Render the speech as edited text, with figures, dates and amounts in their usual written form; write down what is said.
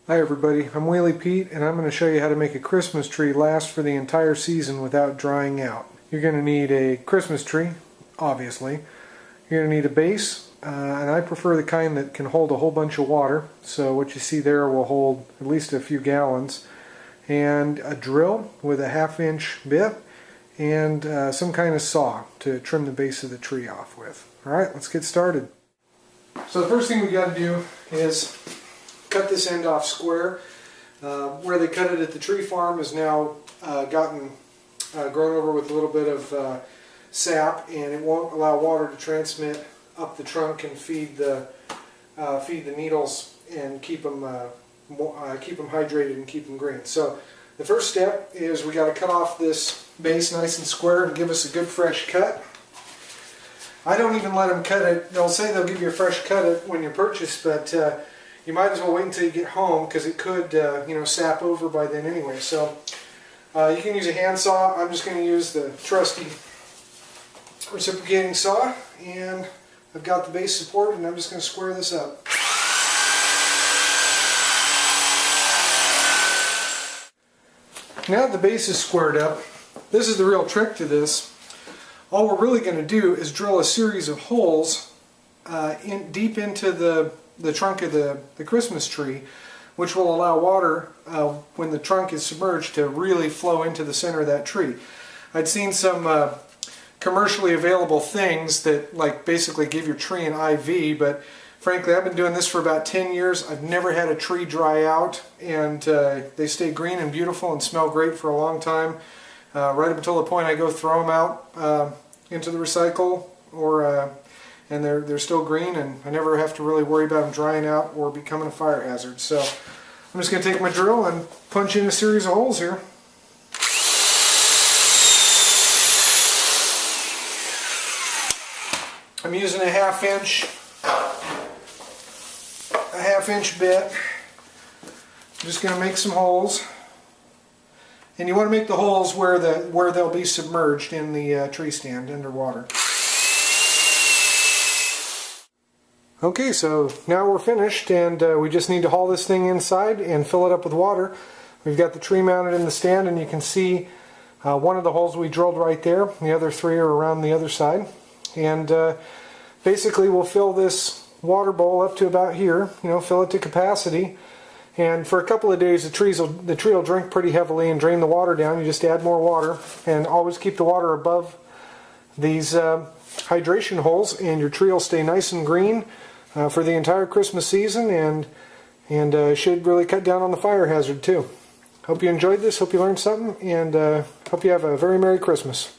Hi everybody, I'm Wheelie Pete and I'm going to show you how to make a Christmas tree last for the entire season without drying out. You're going to need a Christmas tree, obviously. You're going to need a base, and I prefer the kind that can hold a whole bunch of water. So what you see there will hold at least a few gallons. And a drill with a 1/2-inch bit and some kind of saw to trim the base of the tree off with. Alright, let's get started. So the first thing we got to do is cut this end off square. Where they cut it at the tree farm is now gotten grown over with a little bit of sap, and it won't allow water to transmit up the trunk and feed the needles and keep them hydrated and keep them green. So the first step is we got to cut off this base nice and square and give us a good fresh cut. I don't even let them cut it. They'll say they'll give you a fresh cut when you purchase, but you might as well wait until you get home because it could sap over by then anyway. So you can use a handsaw. I'm just going to use the trusty reciprocating saw, and I've got the base supported, and I'm just going to square this up. Now that the base is squared up, this is the real trick to this. All we're really going to do is drill a series of holes deep into the trunk of the Christmas tree, which will allow water when the trunk is submerged to really flow into the center of that tree. I'd seen some commercially available things that basically give your tree an IV, but frankly I've been doing this for about 10 years. I've never had a tree dry out, and they stay green and beautiful and smell great for a long time, right up until the point I go throw them out into the recycle, and they're still green, and I never have to really worry about them drying out or becoming a fire hazard. So I'm just going to take my drill and punch in a series of holes here. I'm using a 1/2-inch bit. I'm just going to make some holes, and you want to make the holes where they'll be submerged in the tree stand underwater. Okay, so now we're finished, and we just need to haul this thing inside and fill it up with water. We've got the tree mounted in the stand, and you can see one of the holes we drilled right there. The other 3 are around the other side. And basically we'll fill this water bowl up to about here, fill it to capacity. And for a couple of days the tree will drink pretty heavily and drain the water down. You just add more water, and always keep the water above these hydration holes, and your tree will stay nice and green for the entire Christmas season, and should really cut down on the fire hazard too. Hope you enjoyed this, hope you learned something, and hope you have a very Merry Christmas.